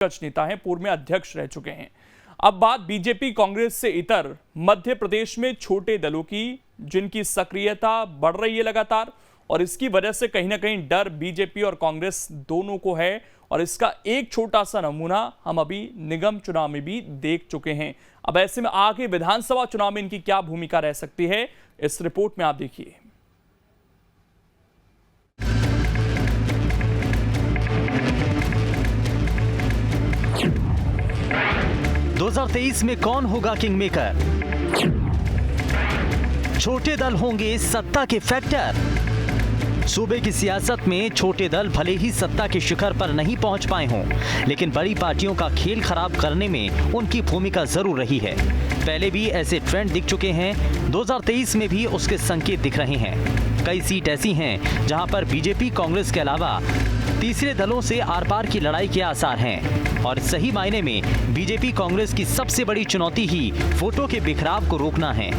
दिग्गज नेता हैं, पूर्व में अध्यक्ष रह चुके हैं। अब बात बीजेपी कांग्रेस से इतर मध्य प्रदेश में छोटे दलों की, जिनकी सक्रियता बढ़ रही है लगातार, और इसकी वजह से कहीं ना कहीं डर बीजेपी और कांग्रेस दोनों को है। और इसका एक छोटा सा नमूना हम अभी निगम चुनाव में भी देख चुके हैं। अब ऐसे में आगे विधानसभा चुनाव में इनकी क्या भूमिका रह सकती है, इस रिपोर्ट में आप देखिए। ...2023 में कौन होगा किंग मेकर? छोटे दल होंगे सत्ता के फैक्टर। सूबे की सियासत में छोटे दल भले ही सत्ता के शिखर पर नहीं पहुंच पाए हों, लेकिन बड़ी पार्टियों का खेल खराब करने में उनकी भूमिका जरूर रही है। पहले भी ऐसे ट्रेंड दिख चुके हैं, 2023 में भी उसके संकेत दिख रहे हैं। कई सीट ऐसी हैं जहां पर बीजेपी कांग्रेस के अलावा तीसरे दलों से आर पार की लड़ाई के आसार हैं। और सही मायने में बीजेपी कांग्रेस की सबसे बड़ी चुनौती ही वोटों के बिखराव को रोकना है।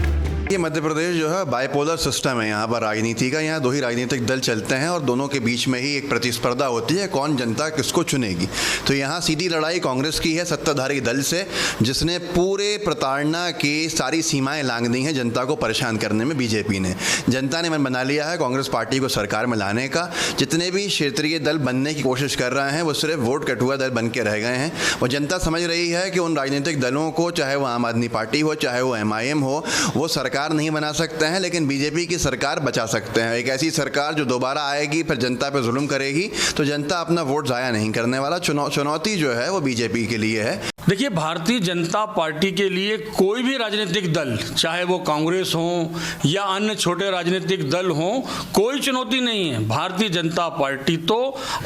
ये मध्य प्रदेश जो है बाइपोलर सिस्टम है। यहाँ पर राजनीति का, यहाँ दो ही राजनीतिक दल चलते हैं और दोनों के बीच में ही एक प्रतिस्पर्धा होती है, कौन जनता किसको चुनेगी। तो यहाँ सीधी लड़ाई कांग्रेस की है सत्ताधारी दल से, जिसने पूरे प्रताड़ना की सारी सीमाएं लांघ दी हैं जनता को परेशान करने में। बीजेपी ने, जनता ने मन बना लिया है कांग्रेस पार्टी को सरकार में लाने का। जितने भी क्षेत्रीय दल बनने की कोशिश कर रहे हैं वो सिर्फ वोट कटुआ दल बन के रह गए हैं। और जनता समझ रही है कि उन राजनीतिक दलों को, चाहे वो आम आदमी पार्टी हो, चाहे वो MIM हो, वो सरकार नहीं बना सकते हैं, लेकिन बीजेपी की सरकार बचा सकते हैं। एक ऐसी सरकार जो दोबारा आएगी, फिर जनता पे जुल्म करेगी, तो जनता अपना वोट जाया नहीं करने वाला। चुनौती जो है वो बीजेपी के लिए है। देखिए, भारतीय जनता पार्टी के लिए कोई भी राजनीतिक दल, चाहे वो कांग्रेस हो या अन्य छोटे राजनीतिक दल हो, कोई चुनौती नहीं है। भारतीय जनता पार्टी तो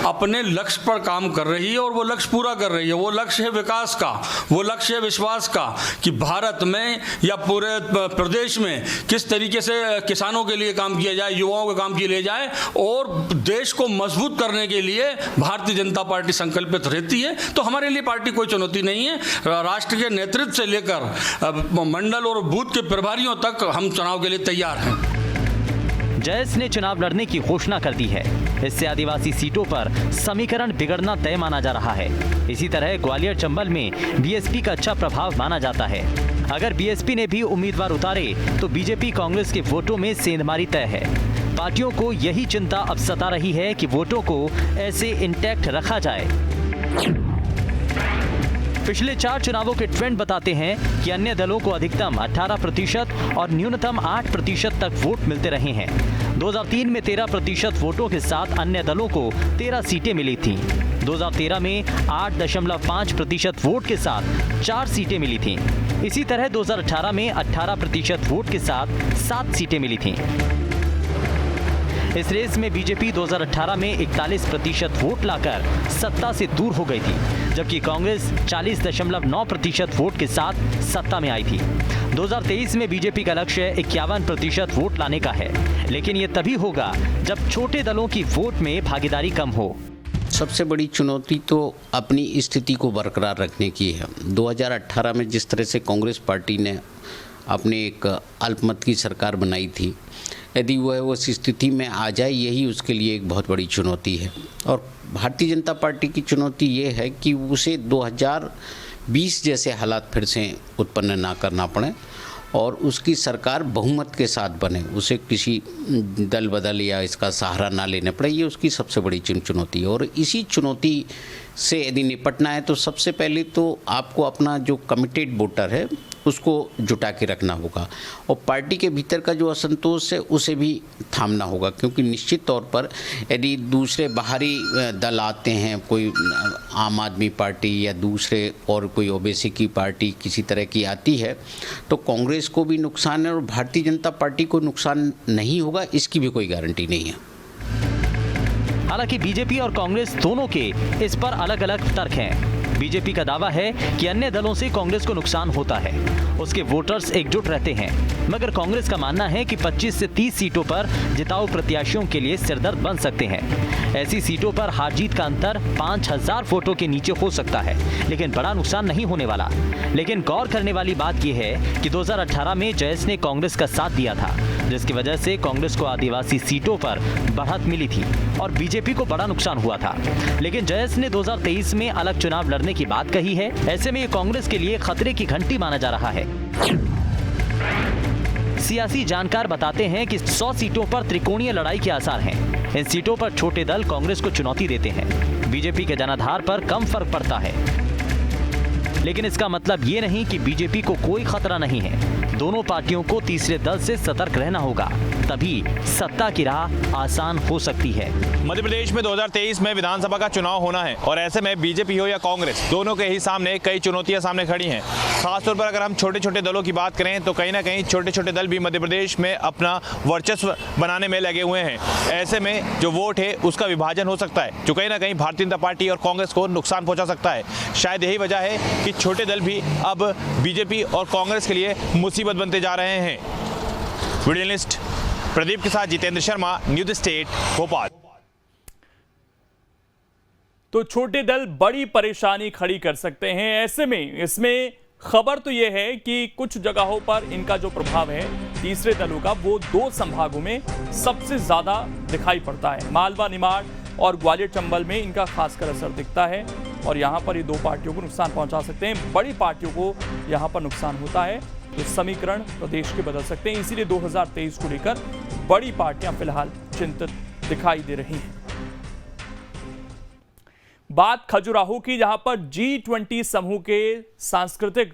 अपने लक्ष्य पर काम कर रही है और वो लक्ष्य पूरा कर रही है। वो लक्ष्य है विकास का, वो लक्ष्य है विश्वास का, कि भारत में या पूरे प्रदेश में किस तरीके से किसानों के लिए काम किया जाए, युवाओं के काम किया जाए, और देश को मजबूत करने के लिए भारतीय जनता पार्टी संकल्पित रहती है। तो हमारे लिए पार्टी कोई चुनौती नहीं है। राष्ट्र के नेतृत्व से लेकर मंडल और बूथ के प्रभारियों तक हम चुनाव के लिए तैयार हैं। जयस ने चुनाव लड़ने की घोषणा कर दी है। इससे आदिवासी सीटों पर समीकरण बिगड़ना तय माना जा रहा है। इसी तरह ग्वालियर चंबल में BSP का अच्छा प्रभाव माना जाता है। अगर BSP ने भी उम्मीदवार उतारे तो बीजेपी कांग्रेस के वोटों में सेंधमारी तय है। पार्टियों को यही चिंता अब सता रही है कि वोटों को ऐसे इंटैक्ट रखा जाए। पिछले 4 चुनावों के ट्रेंड बताते हैं कि अन्य दलों को अधिकतम 18% और न्यूनतम 8% तक वोट मिलते रहे हैं। 2003 में 13% वोटों के साथ अन्य दलों को 13 सीटें मिली थीं। 2013 में 8.5% वोट के साथ 4 सीटें मिली थीं। इसी तरह 2018 में 18% वोट के साथ 7 सीटें मिली थीं। इस रेस में बीजेपी 2018 में 41% वोट लाकर सत्ता से दूर हो गई थी, जबकि कांग्रेस 40.9% वोट के साथ सत्ता में आई थी। 2023 में बीजेपी का लक्ष्य 51% वोट लाने का है, लेकिन ये तभी होगा जब छोटे दलों की वोट में भागीदारी कम हो। सबसे बड़ी चुनौती तो अपनी स्थिति को बरकरार रखने की है। 2018 में जिस तरह से कांग्रेस पार्टी ने अपने एक अल्पमत की सरकार बनाई थी, यदि वह उस स्थिति में आ जाए, यही उसके लिए एक बहुत बड़ी चुनौती है। और भारतीय जनता पार्टी की चुनौती ये है कि उसे 2020 जैसे हालात फिर से उत्पन्न ना करना पड़े और उसकी सरकार बहुमत के साथ बने, उसे किसी दल बदल या इसका सहारा ना लेने पड़े। ये उसकी सबसे बड़ी चुनौती है। और इसी चुनौती से यदि निपटना है तो सबसे पहले तो आपको अपना जो कमिटेड वोटर है उसको जुटा के रखना होगा, और पार्टी के भीतर का जो असंतोष है उसे भी थामना होगा। क्योंकि निश्चित तौर पर यदि दूसरे बाहरी दल आते हैं, कोई आम आदमी पार्टी या दूसरे और कोई ओबीसी की पार्टी किसी तरह की आती है, तो कांग्रेस को भी नुकसान है और भारतीय जनता पार्टी को नुकसान नहीं होगा, इसकी भी कोई गारंटी नहीं है। हालांकि बीजेपी और कांग्रेस दोनों के इस पर अलग अलग तर्क हैं। बीजेपी का दावा है कि अन्य दलों से कांग्रेस को नुकसान होता है, उसके वोटर्स एकजुट रहते हैं, मगर कांग्रेस का मानना है कि 25 से 30 सीटों पर जिताऊ प्रत्याशियों के लिए सिरदर्द बन सकते हैं। ऐसी सीटों पर हार जीत का अंतर 5000 वोटों के नीचे हो सकता है, लेकिन बड़ा नुकसान नहीं होने वाला। लेकिन गौर करने वाली बात यह है कि 2018 में जयेश ने कांग्रेस का साथ दिया था, जिसकी वजह से कांग्रेस को आदिवासी सीटों पर बढ़त मिली थी और बीजेपी को बड़ा नुकसान हुआ था। लेकिन जयेश ने 2023 में अलग चुनाव लड़ने की बात कही है। ऐसे में ये कांग्रेस के लिए खतरे की घंटी माना जा रहा है। सियासी जानकार बताते हैं कि 100 सीटों पर त्रिकोणीय लड़ाई के आसार हैं। इन सीटों पर छोटे दल कांग्रेस को चुनौती देते हैं। बीजेपी के जनाधार पर कम फर्क पड़ता है, लेकिन इसका मतलब ये नहीं कि बीजेपी को कोई खतरा नहीं है। दोनों पार्टियों को तीसरे दल से सतर्क रहना होगा, तभी सत्ता की राह आसान हो सकती है। मध्य प्रदेश में 2023 में विधानसभा का चुनाव होना है और ऐसे में बीजेपी हो या कांग्रेस, दोनों के ही सामने कई चुनौतियां सामने खड़ी हैं। खासतौर पर अगर हम छोटे छोटे दलों की बात करें तो कहीं ना कहीं छोटे छोटे दल भी मध्य प्रदेश में अपना वर्चस्व बनाने में लगे हुए हैं। ऐसे में जो वोट है उसका विभाजन हो सकता है, जो कहीं ना कहीं भारतीय जनता पार्टी और कांग्रेस को नुकसान पहुंचा सकता है। शायद यही वजह है कि छोटे दल भी अब बीजेपी और कांग्रेस के लिए मुसीबत बनते जा रहे हैं। वीडियो जर्नलिस्ट प्रदीप के साथ जितेंद्र शर्मा, न्यूज स्टेट, भोपाल। तो छोटे दल बड़ी परेशानी खड़ी कर सकते हैं। ऐसे में इसमें खबर तो यह है कि कुछ जगहों पर इनका जो प्रभाव है तीसरे दलों का, वो 2 संभागों में सबसे ज्यादा दिखाई पड़ता है। मालवा, निमाड़ और ग्वालियर चंबल में इनका खासकर असर दिखता है और यहां पर ये 2 पार्टियों को नुकसान पहुंचा सकते हैं। बड़ी पार्टियों को यहां पर नुकसान होता है तो समीकरण प्रदेश के बदल सकते हैं। इसीलिए 2023 को लेकर बड़ी पार्टियां फिलहाल चिंतित दिखाई दे रही हैं। बात खजुराहो की, जहां पर G20 समूह के सांस्कृतिक